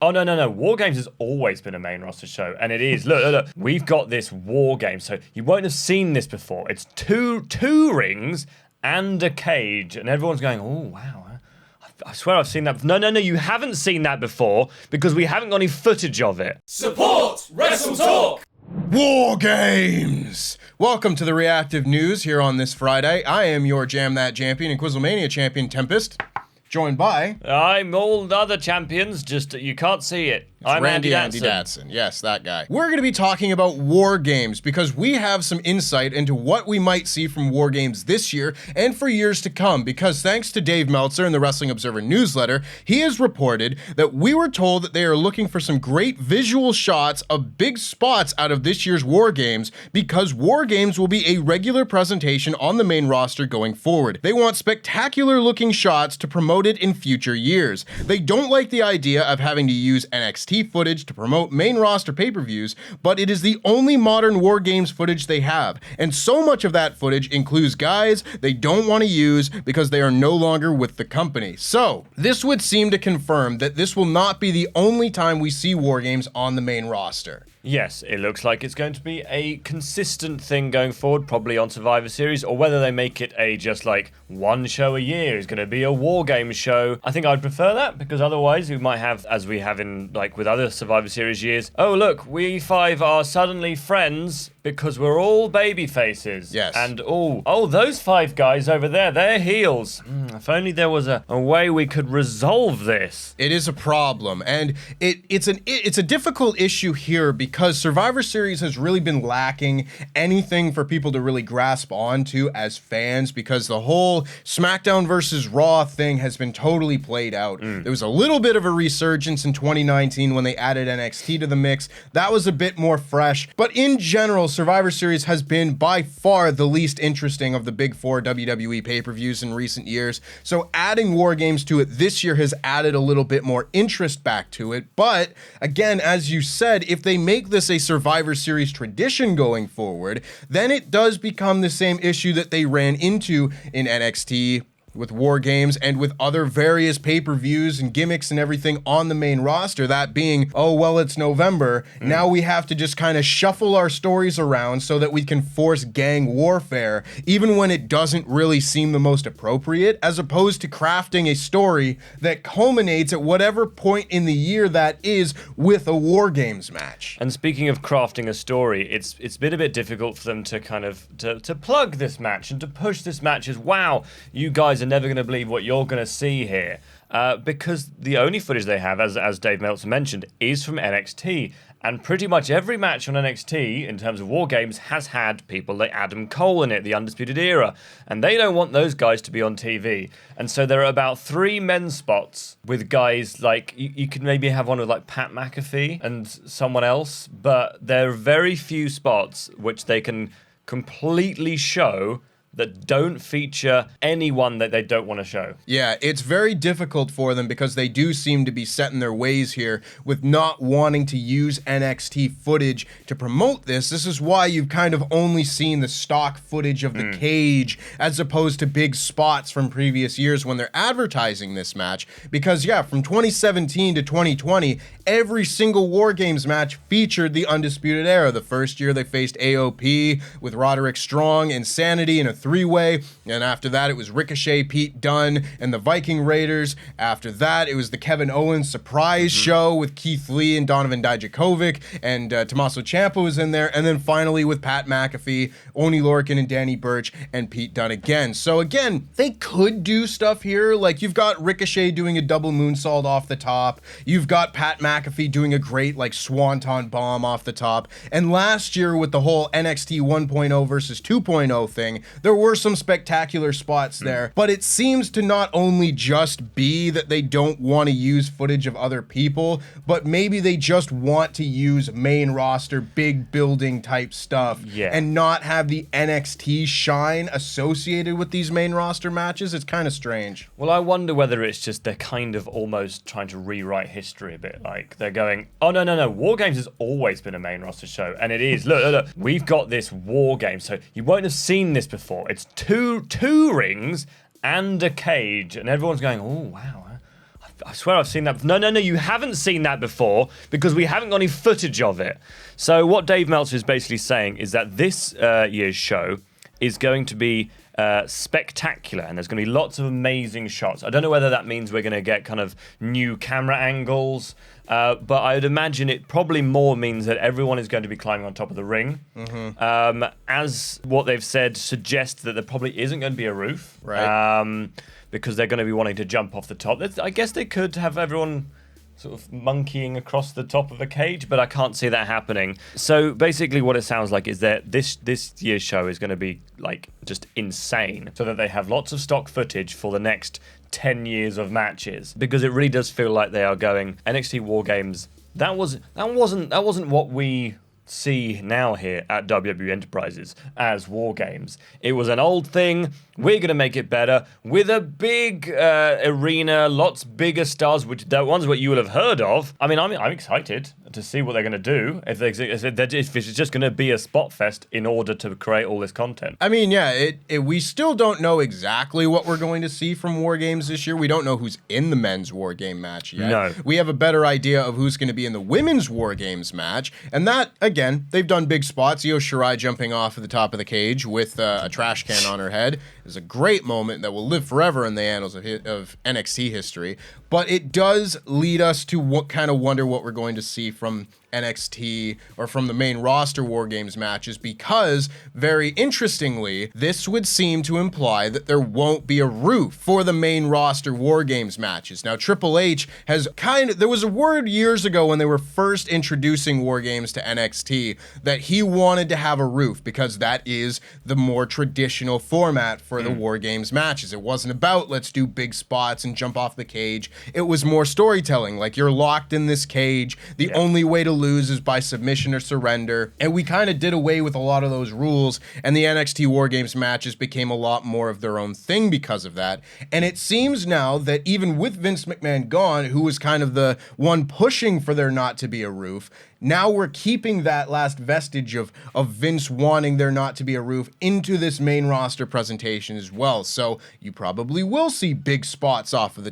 Oh, no. War Games has always been a main roster show, and it is. Look. We've got this War Game, so you won't have seen this before. It's two rings and a cage, and everyone's going, oh, wow. I swear I've seen that. No, you haven't seen that before because we haven't got any footage of it. Support WrestleTalk! War Games! Welcome to the Reactive News here on this Friday. I am your Jam That Champion and Quizlemania Champion Tempest, joined by... I'm all the other champions, just you can't see it. I'm Andy Datson. Yes, that guy. We're going to be talking about War Games because we have some insight into what we might see from War Games this year and for years to come, because thanks to Dave Meltzer in the Wrestling Observer newsletter, he has reported that we were told that they are looking for some great visual shots of big spots out of this year's War Games because War Games will be a regular presentation on the main roster going forward. They want spectacular looking shots to promote it in future years. They don't like the idea of having to use NXT footage to promote main roster pay-per-views, but it is the only modern War Games footage they have, and so much of that footage includes guys they don't want to use because they are no longer with the company. So, this would seem to confirm that this will not be the only time we see War Games on the main roster. Yes, it looks like it's going to be a consistent thing going forward, probably on Survivor Series, or whether they make it a just like one show a year is going to be a War Games show. I think I'd prefer that because otherwise we might have, as we have in like with other Survivor Series years, oh look, we five are suddenly friends because we're all baby faces. Yes. And oh, those five guys over there, they're heels. If only there was a way we could resolve this. It is a problem, and it's a difficult issue here because Survivor Series has really been lacking anything for people to really grasp onto as fans because the whole SmackDown versus Raw thing has been totally played out. There was a little bit of a resurgence in 2019 when they added NXT to the mix. That was a bit more fresh, but in general, Survivor Series has been by far the least interesting of the big four WWE pay-per-views in recent years. So adding War Games to it this year has added a little bit more interest back to it. But again, as you said, if they make this a Survivor Series tradition going forward, then it does become the same issue that they ran into in NXT with War Games and with other various pay-per-views and gimmicks and everything on the main roster, that being, oh, well, it's November. Now we have to just kind of shuffle our stories around so that we can force gang warfare, even when it doesn't really seem the most appropriate, as opposed to crafting a story that culminates at whatever point in the year that is with a War Games match. And speaking of crafting a story, it's been a bit difficult for them to kind of to plug this match and to push this match as, wow, you guys are never going to believe what you're going to see here. Because the only footage they have, as Dave Meltzer mentioned, is from NXT. And pretty much every match on NXT, in terms of War Games, has had people like Adam Cole in it, the Undisputed Era. And they don't want those guys to be on TV. And so there are about 3 men's spots with guys like, you could maybe have one with like Pat McAfee and someone else, but there are very few spots which they can completely show that don't feature anyone that they don't want to show. Yeah, it's very difficult for them because they do seem to be set in their ways here with not wanting to use NXT footage to promote this. This is why you've kind of only seen the stock footage of the cage as opposed to big spots from previous years when they're advertising this match. Because yeah, from 2017 to 2020, every single War Games match featured the Undisputed Era. The first year they faced AOP with Roderick Strong, Insanity, and a 3-way, and after that it was Ricochet, Pete Dunne, and the Viking Raiders. After that it was the Kevin Owens surprise show with Keith Lee and Donovan Dijakovic, and Tommaso Ciampa was in there, and then finally with Pat McAfee, Oney Lorcan, and Danny Burch, and Pete Dunne again. So again, they could do stuff here, like you've got Ricochet doing a double moonsault off the top, you've got Pat McAfee doing a great like swanton bomb off the top, and last year with the whole NXT 1.0 versus 2.0 thing, there were some spectacular spots there, but it seems to not only just be that they don't want to use footage of other people, but maybe they just want to use main roster, big building type stuff, and not have the NXT shine associated with these main roster matches. It's kind of strange. Well, I wonder whether it's just they're kind of almost trying to rewrite history a bit. Like they're going, oh, no. War Games has always been a main roster show, and it is. Look. We've got this War Game, so you won't have seen this before. It's two rings and a cage, and everyone's going, oh, wow. I swear I've seen that. No, you haven't seen that before because we haven't got any footage of it. So what Dave Meltzer is basically saying is that this year's show is going to be spectacular, and there's going to be lots of amazing shots. I don't know whether that means we're going to get kind of new camera angles, but I would imagine it probably more means that everyone is going to be climbing on top of the ring. As what they've said suggests that there probably isn't going to be a roof. Right. Because they're going to be wanting to jump off the top. I guess they could have everyone sort of monkeying across the top of a cage, but I can't see that happening. So basically what it sounds like is that this year's show is going to be like just insane, so that they have lots of stock footage for the next 10 years of matches, because it really does feel like they are going NXT War Games. That wasn't what we see now here at WWE Enterprises as War Games. It was an old thing. We're going to make it better with a big arena, lots bigger stars, which the ones what you will have heard of. I mean, I'm excited to see what they're going to do if it's just going to be a spot fest in order to create all this content. I mean, yeah, we still don't know exactly what we're going to see from War Games this year. We don't know who's in the men's War Game match yet. No. We have a better idea of who's going to be in the women's War Games match, and that, again, they've done big spots. Io Shirai jumping off at the top of the cage with a trash can on her head is a great moment that will live forever in the annals of NXT history. But it does lead us to kind of wonder what we're going to see from NXT or from the main roster War Games matches, because very interestingly, this would seem to imply that there won't be a roof for the main roster War Games matches. Now, Triple H has there was a word years ago when they were first introducing War Games to NXT that he wanted to have a roof because that is the more traditional format for the War Games matches. It wasn't about let's do big spots and jump off the cage. It was more storytelling, like you're locked in this cage. The only way to lose is by submission or surrender. And we kind of did away with a lot of those rules, and the NXT War Games matches became a lot more of their own thing because of that. And it seems now that even with Vince McMahon gone, who was kind of the one pushing for there not to be a roof, now we're keeping that last vestige of Vince wanting there not to be a roof into this main roster presentation as well. So you probably will see big spots off the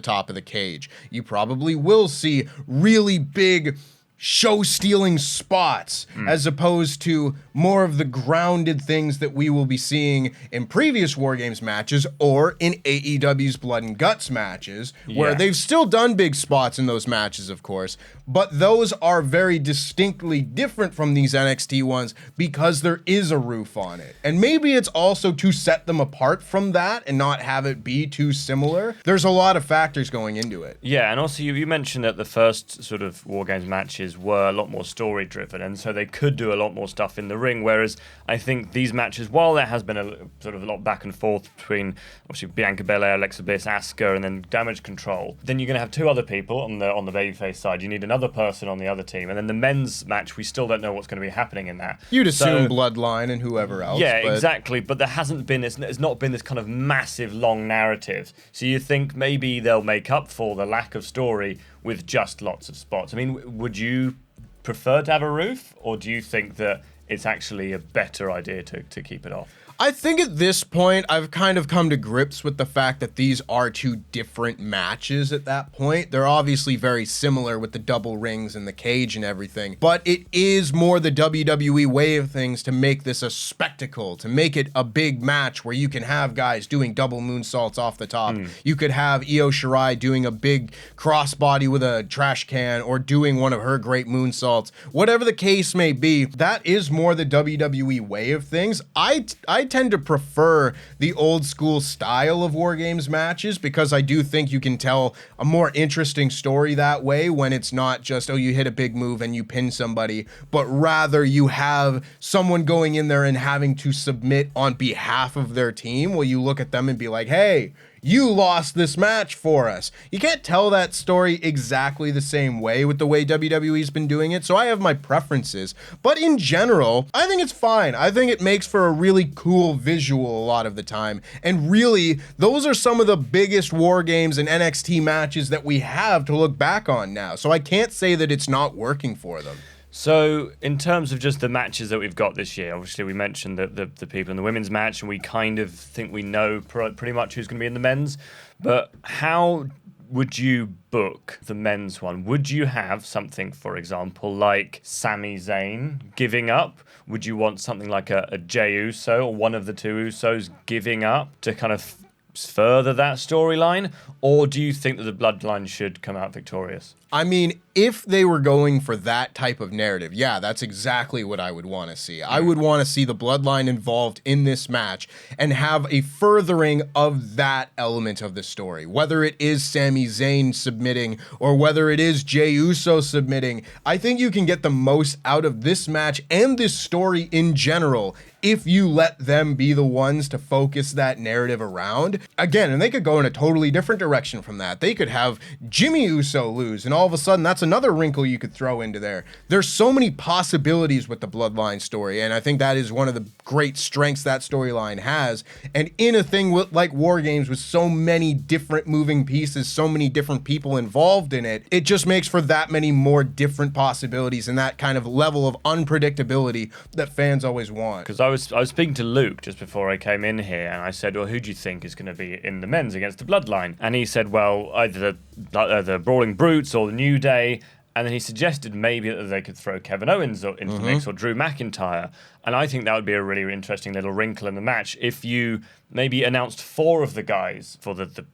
top of the cage. You probably will see really big show-stealing spots as opposed to more of the grounded things that we will be seeing in previous War Games matches or in AEW's Blood and Guts matches, where they've still done big spots in those matches, of course, but those are very distinctly different from these NXT ones because there is a roof on it. And maybe it's also to set them apart from that and not have it be too similar. There's a lot of factors going into it. Yeah, and also you mentioned that the first sort of War Games matches were a lot more story driven, and so they could do a lot more stuff in the ring, whereas I think these matches, while there has been a sort of a lot back and forth between obviously Bianca Belair, Alexa Bliss, Asuka, and then Damage Control, then you're going to have two other people on the babyface side. You need another person on the other team, and then the men's match, we still don't know what's going to be happening in that. You'd assume Bloodline and whoever else. Yeah, exactly, but there hasn't been it's not been this kind of massive long narrative, so you think maybe they'll make up for the lack of story with just lots of spots. I mean, would you prefer to have a roof, or do you think that it's actually a better idea to keep it off? I think at this point, I've kind of come to grips with the fact that these are two different matches at that point. They're obviously very similar with the double rings and the cage and everything, but it is more the WWE way of things to make this a spectacle, to make it a big match where you can have guys doing double moonsaults off the top. You could have Io Shirai doing a big crossbody with a trash can or doing one of her great moonsaults. Whatever the case may be, that is more the WWE way of things. I tend to prefer the old school style of War Games matches because I do think you can tell a more interesting story that way when it's not just, oh, you hit a big move and you pin somebody, but rather you have someone going in there and having to submit on behalf of their team while you look at them and be like, hey, you lost this match for us. You can't tell that story exactly the same way with the way WWE's been doing it, so I have my preferences. But in general, I think it's fine. I think it makes for a really cool visual a lot of the time. And really, those are some of the biggest War Games and NXT matches that we have to look back on now. So I can't say that it's not working for them. So, in terms of just the matches that we've got this year, obviously we mentioned the people in the women's match, and we kind of think we know pretty much who's going to be in the men's. But how would you book the men's one? Would you have something, for example, like Sami Zayn giving up? Would you want something like a Jey Uso or one of the two Usos giving up to kind of further that storyline? Or do you think that the Bloodline should come out victorious? I mean, if they were going for that type of narrative, yeah, that's exactly what I would want to see. I would want to see the Bloodline involved in this match and have a furthering of that element of the story. Whether it is Sami Zayn submitting or whether it is Jey Uso submitting, I think you can get the most out of this match and this story in general if you let them be the ones to focus that narrative around. Again, and they could go in a totally different direction from that. They could have Jimmy Uso lose, and all of a sudden that's another wrinkle you could throw into there. There's so many possibilities with the Bloodline story, and I think that is one of the great strengths that storyline has. And in a thing like War Games with so many different moving pieces, so many different people involved in it, it just makes for that many more different possibilities and that kind of level of unpredictability that fans always want. Because I was speaking to Luke just before I came in here, and I said, well, who do you think is going to be in the men's against the Bloodline? And he said, well, either the Brawling Brutes or the New Day. And then he suggested maybe that they could throw Kevin Owens into the mix or Drew McIntyre. And I think that would be a really interesting little wrinkle in the match if you maybe announced 4 of the guys for the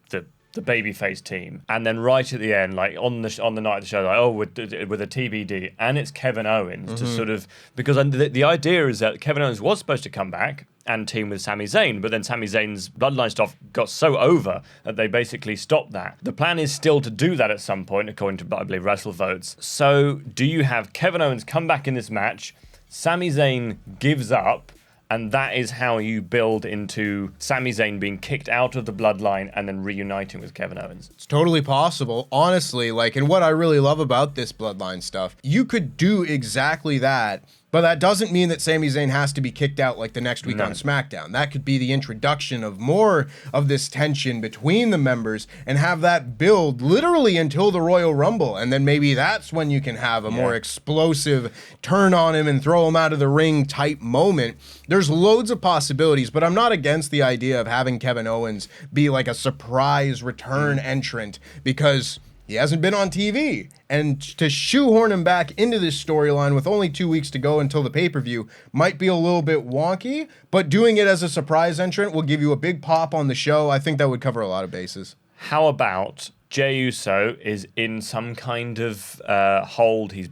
babyface team, and then right at the end, like on the night of the show, like, oh, with a TBD, and it's Kevin Owens to sort of, because the idea is that Kevin Owens was supposed to come back and team with Sami Zayn, but then Sami Zayn's Bloodline stuff got so over that they basically stopped that. The plan is still to do that at some point, according to, I believe, WrestleVotes. So do you have Kevin Owens come back in this match, Sami Zayn gives up, and that is how you build into Sami Zayn being kicked out of the Bloodline and then reuniting with Kevin Owens? It's totally possible. Honestly, and what I really love about this Bloodline stuff, you could do exactly that, but that doesn't mean that Sami Zayn has to be kicked out like the next week on SmackDown. That could be the introduction of more of this tension between the members and have that build literally until the Royal Rumble. And then maybe that's when you can have a more explosive turn on him and throw him out of the ring type moment. There's loads of possibilities, but I'm not against the idea of having Kevin Owens be like a surprise return entrant because he hasn't been on TV. And to shoehorn him back into this storyline with only 2 weeks to go until the pay-per-view might be a little bit wonky, but doing it as a surprise entrant will give you a big pop on the show. I think that would cover a lot of bases. How about Jey Uso is in some kind of hold. He's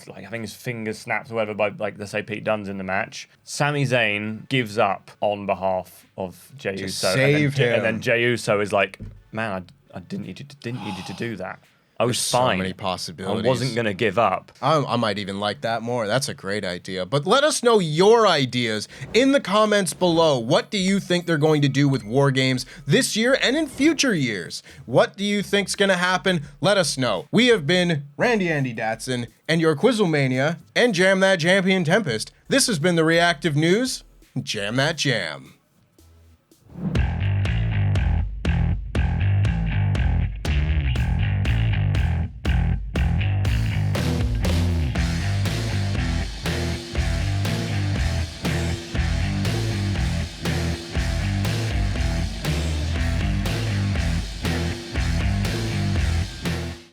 like having his fingers snapped or whatever by, like, let's say Pete Dunne's in the match. Sami Zayn gives up on behalf of Jey Uso. Save him. And then Jey Uso is like, man, I didn't need you to do that. I was fine. So many possibilities. I wasn't going to give up. I might even like that more. That's a great idea. But let us know your ideas in the comments below. What do you think they're going to do with War Games this year and in future years? What do you think's going to happen? Let us know. We have been Randy Andy Datson and your Quizzlemania and Jam That Champion Tempest. This has been the Reactive News. Jam That Jam.